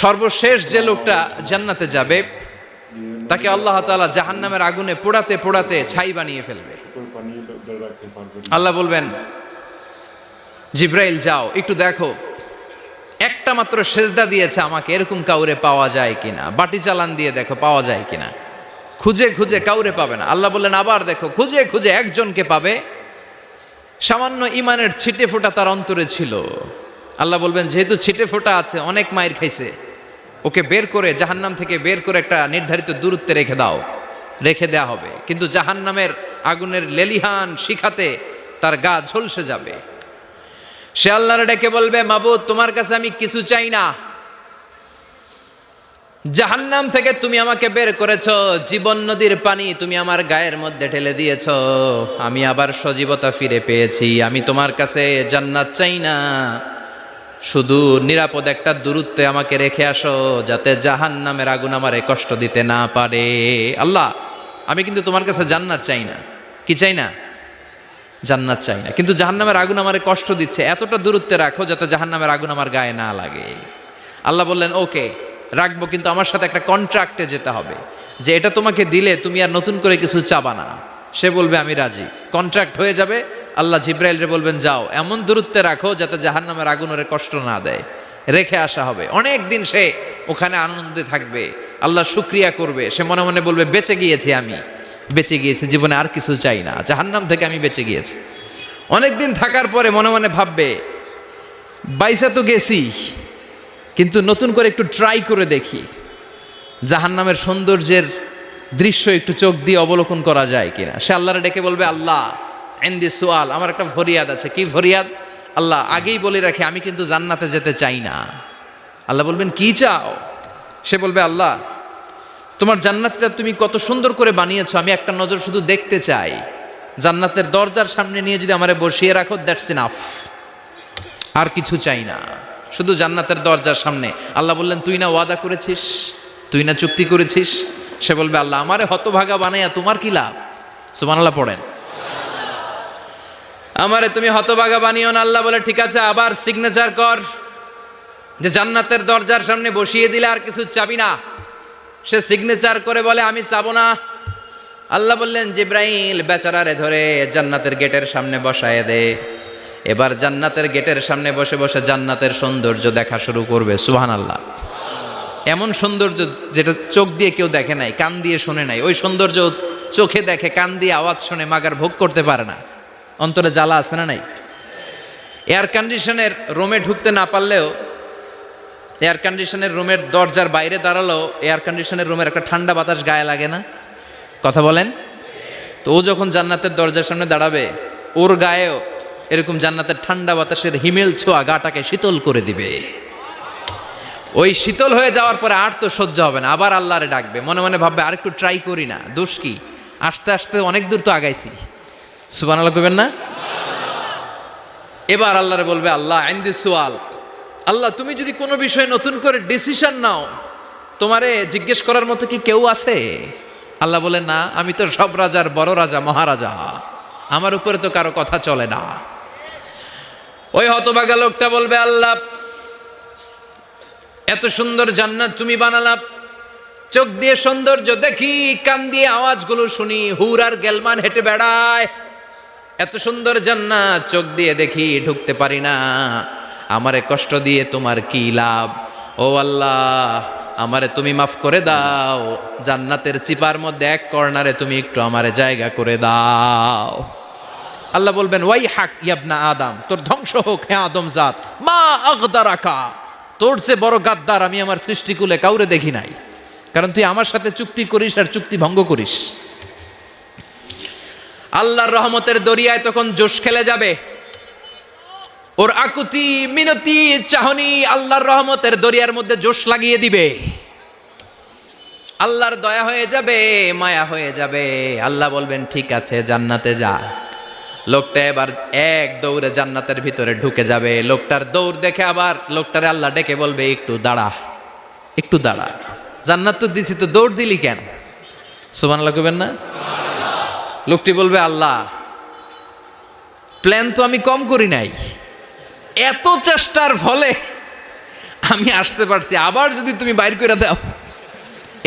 সর্বশেষ যে লোকটা জান্নাতে যাবে তাকে আল্লাহ তাআলা জাহান্নামের আগুনে পোড়াতে পোড়াতে ছাই বানিয়ে ফেলবে। আল্লাহ বলবেন, জিব্রাইল যাও একটু দেখো, একটা মাত্র সেজদা দিয়েছে আমাকে, এরকম কাউরে পাওয়া যায় কিনা। বাটি চালান দিয়ে দেখো পাওয়া যায় কিনা। খুঁজে খুঁজে কাউরে পাবে না। আল্লাহ বললেন আবার দেখো, খুঁজে খুঁজে একজনকে পাবে, সামান্য ইমানের ছিটে ফোঁটা তার অন্তরে ছিল। আল্লাহ বলবেন যেহেতু ছিটে ফোঁটা আছে, অনেক মায়ের খাইছে, ওকে বের করে জাহান্নাম থেকে বের করে একটা নির্ধারিত দূরত্বে রেখে দাও। রেখে দেয়া হবে, কিন্তু জাহান্নামের আগুনের লেলিহান শিখাতে তার গা ঝলসে যাবে। সে আল্লাহর ডেকে বলবে, মাবুদ তোমার কাছে আমি কিছু চাই না, জাহান্নাম থেকে তুমি আমাকে বের করেছো, জীবন নদীর পানি তুমি আমার গায়ের মধ্যে ঢেলে দিয়েছো, আমি আবার সজীবতা ফিরে পেয়েছি। আমি তোমার কাছে জান্নাত চাই না, শুধু নিরাপদ একটা দূরত্বে আমাকে রেখে আসো, যাতে জাহান্নামের আগুন আমারে কষ্ট দিতে না পারে। আল্লাহ আমি কিন্তু তোমার কাছে জান্নাত চাই না। কি চাই না? জান্নাত চাই না, কিন্তু জাহান্নামের আগুন আমারে কষ্ট দিচ্ছে, এতটা দূরত্বে রাখো যাতে জাহান্নামের আগুন আমার গায়ে না লাগে। আল্লাহ বললেন ওকে রাখবো, কিন্তু আমার সাথে একটা কন্ট্রাক্টে যেতে হবে, যে এটা তোমাকে দিলে তুমি আর নতুন করে কিছু চাবা না। সে বলবে আমি রাজি, কন্ট্রাক্ট হয়ে যাবে। আল্লাহ জিব্রাইলরে বলবেন যাও এমন দূরত্বে রাখো যাতে জাহান্নামের আগুন ওরে কষ্ট না দেয়। রেখে আসা হবে, অনেক দিন সে ওখানে আনন্দে থাকবে, আল্লাহ শুকরিয়া করবে। সে মনে মনে বলবে বেঁচে গিয়েছি, আমি বেঁচে গিয়েছি, জীবনে আর কিছু চাই না, জাহান্নাম থেকে আমি বেঁচে গিয়েছি। অনেকদিন থাকার পরে মনে মনে ভাববে বাইসা তো গেছি, কিন্তু নতুন করে একটু ট্রাই করে দেখি, জাহান্নামের সৌন্দর্যের দৃশ্য একটু চোখ দিয়ে অবলোকন করা যায় কিনা। সে আল্লাহরে ডেকে বলবে আল্লাহ ইনদি সুআল, আমার একটা ফরিয়াদ আছে। কি ফরিয়াদ? আল্লাহ আগেই বলে রাখি আমি কিন্তু জান্নাতে যেতে চাই না। আল্লাহ বলবেন কি চাও? সে বলবে আল্লাহ তোমার জান্নাতটা তুমি কত সুন্দর করে বানিয়েছো, আমি একটা নজর শুধু দেখতে চাই। জান্নাতের দরজার সামনে নিয়ে যদি আমারে বসিয়ে রাখো, দ্যাটস ইনাফ, আর কিছু চাই না, শুধু জান্নাতের দরজার সামনে। আল্লাহ বললেন তুই না ওয়াদা করেছিস, তুই না চুক্তি করেছিস। সে বলবে আল্লাহ আমারে হতভাগা বানাইয়া তোমার কি লাভ? সুবহানাল্লাহ পড়েন। আমারে তুমি হতভাগা বানিও না। আল্লাহ বলে ঠিক আছে, আবার সিগনেচার কর যে জান্নাতের দরজার সামনে বসিয়ে দিলে আর কিছু চাবি না। সে সিগনেচার করে বলে আমি চাবো না। আল্লাহ বললেন জিব্রাইল বেচারারে ধরে জান্নাতের গেটের সামনে বসায় দে। এবার জান্নাতের গেটের সামনে বসে বসে জান্নাতের সৌন্দর্য দেখা শুরু করবে। সুবহানাল্লাহ। এমন সৌন্দর্য যেটা চোখ দিয়ে কেউ দেখে নাই, কান দিয়ে শোনে নাই, ওই সৌন্দর্য চোখে দেখে, কান দিয়ে আওয়াজ শোনে, মাগার ভোগ করতে পারে না। অন্তরে জ্বালা আছে না নাই? এয়ার কন্ডিশনের রুমে ঢুকতে না পারলেও, এয়ার কন্ডিশনের রুমের দরজার বাইরে দাঁড়ালো, এয়ার কন্ডিশনের রুমের একটা ঠান্ডা বাতাস গায়ে লাগে না? কথা বলেন তো। ও যখন জান্নাতের দরজার সামনে দাঁড়াবে, ওর গায়েও এরকম জান্নাতের ঠান্ডা বাতাসের হিমেল ছোঁয়া গাটাকে শীতল করে দিবে। ওই শীতল হয়ে যাওয়ার পরে আর তো সহ্য হবে না, আবার আল্লাহরে ডাকবে, মনে মনে ভাববে আর একটু ট্রাই করি না, দোষ কি, আস্তে আস্তে অনেক দূর তো আগাইছি। সুবহানাল্লাহ কইবেন না? এবার আল্লাহরে বলবে আল্লাহ ইনদি সুআল, আল্লাহ তুমি যদি কোনো বিষয়ে নতুন করে ডিসিশন নাও, তোমারে জিজ্ঞেস করার মতো কি কেউ আছে? আল্লাহ বলে না, আমি তো সব রাজার বড় রাজা, মহারাজা, আমার উপরে তো কারো কথা চলে না। ওই হতভাগা লোকটা বলবে আল্লাহ এত সুন্দর জান্নাত তুমি বানালা, চোখ দিয়ে সৌন্দর্য দেখি, কান দিয়ে আওয়াজগুলো শুনি, হুর আর গেলমান হেঁটে বেড়ায়, এত সুন্দর জান্নাত চোখ দিয়ে দেখি, ঢুকতে পারি না, আমারে কষ্ট দিয়ে তোমার কি লাভ? ও আল্লাহ আমারে তুমি মাফ করে দাও, জান্নাতের চিপার মধ্যে এক কর্নারে তুমি একটু আমারে জায়গা করে দাও। আল্লাহ বলবেন ওয়াই হাক ইয়াবনা আদম, তোর ধ্বংস হোক হে আদম জাত, মা আগদারাকা, তোর চেয়ে বড় গাদ্দার আমি আমার সৃষ্টিকুলে কাউরে দেখি নাই, কারণ তুই আমার সাথে চুক্তি করিস আর চুক্তি ভঙ্গ করিস। আল্লাহর রহমতের দরিয়ায় তখন জোশ খেলে যাবে, ওর আকুতি মিনতি চাহনি আল্লাহর রহমতের দরিয়ার মধ্যে জোশ লাগিয়ে দিবে। আল্লাহর দয়া হয়ে যাবে, মায়া হয়ে যাবে। আল্লাহ বলবেন ঠিক আছে জান্নাতে যা। লোকটা এবার এক দৌড়ে জান্নাতের ভিতরে ঢুকে যাবে। লোকটার দৌড় দেখে আবার লোকটারে আল্লাহ ডেকে বলবে একটু দাঁড়া, একটু দাঁড়া, জান্নাত তো দিছি, তো দৌড় দিলি কেন? সুবহানাল্লাহ কইবেন না? লোকটি বলবে আল্লাহ প্ল্যান তো আমি কম করি নাই, এত চেষ্টার ফলে আমি আসতে পারছি, আবার যদি তুমি বাইর করে দাও,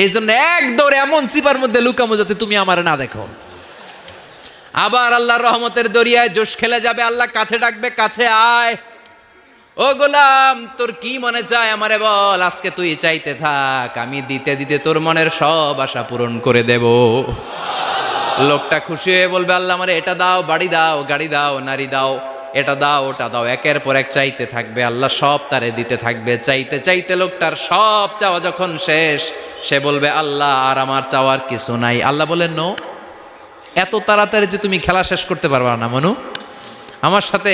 এই জন্য এক দৌড়ে এমন চিপার মধ্যে লুকামো যাতে তুমি আমার না দেখো। আবার আল্লাহর রহমতের দরিয়ায় জোশ খেলে যাবে, আল্লাহ কাছে ডাকবে, কাছে আয়, ও গোলাম তোর কি মনে চায় আমারে বল, আজকে তুই চাইতে থাক, আমি দিতে দিতে তোর মনের সব আশা পূরণ করে দেব। লোকটা খুশি হয়ে বলবে, আল্লাহ আমারে এটা দাও, বাড়ি দাও, গাড়ি দাও, নারী দাও, এটা দাও, ওটা দাও, একের পর এক চাইতে থাকবে, আল্লাহ সব তারে দিতে থাকবে। চাইতে চাইতে লোকটার সব চাওয়া যখন শেষ, সে বলবে, আল্লাহ আর আমার চাওয়ার কিছু নাই। আল্লাহ বলেন, নো, এত তাড়াতাড়ি যে তুমি খেলা শেষ করতে পারবা না মনু, আমার সাথে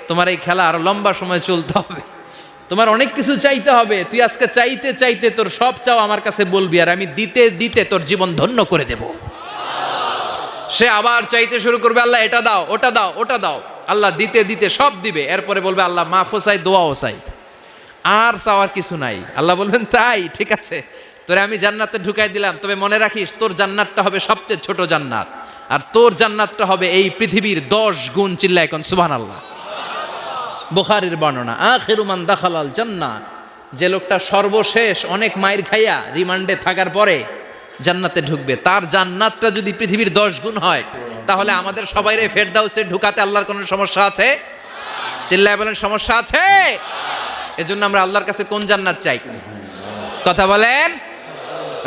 তোমার এই খেলা আরো লম্বা সময় চলতে হবে, তোমার অনেক কিছু চাইতে হবে। তুই আজকে চাইতে চাইতে তোর সব চাও আমার কাছে বলবি, আর আমি দিতে দিতে তোর জীবন ধন্য করে দেব। সে আবার চাইতে শুরু করবে, আল্লাহ এটা দাও, ওটা দাও, ওটা দাও, আল্লাহ দিতে দিতে সব দিবে। এরপরে বলবে, আল্লাহ মাফও চাই, দোয়াও চাই, আর চাওয়ার কিছু নাই। আল্লাহ বলবেন, তাই ঠিক আছে, তোরে আমি জান্নাতে ঢুকাই দিলাম, তবে মনে রাখিস তোর জান্নাতটা হবে সবচেয়ে ছোট জান্নাত, আর তোর জান্নাতটা হবে এই পৃথিবীর 10 গুণ। চিল্লায় এখন সুবহানাল্লাহ। বুখারীর বর্ণনা, আখিরু মান দাখালাল জান্নাহ, যে লোকটা সর্বশেষ অনেক মাইর খাইয়া রিমান্ডে থাকার পরে জান্নাতে ঢুকবে, তার জান্নাতটা যদি পৃথিবীর 10 গুণ হয়, তাহলে আমাদের সবাইরে ফেরদাউসে ঢুকাতে আল্লাহর কোনো সমস্যা আছে? চিল্লায় বলেন, সমস্যা আছে? এজন্য আমরা আল্লাহর কাছে কোন জান্নাত চাই? কথা বলেন।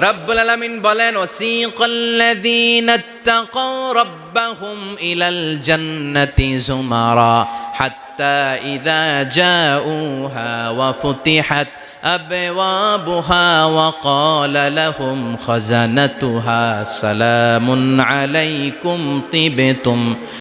রব্বুল আলামিন বলেন, ওয়াসিকাল্লাযীনা ইত্তাকাউ রাব্বাহুম ইলাল জান্নাতি যুমারা হাত্তা ইযা জাউহা ওয়া ফুতিহাত আবওয়াবুহা ওয়া ক্বালা লাহুম খাজানাতুহা সালামুন আলাইকুম তিবতুম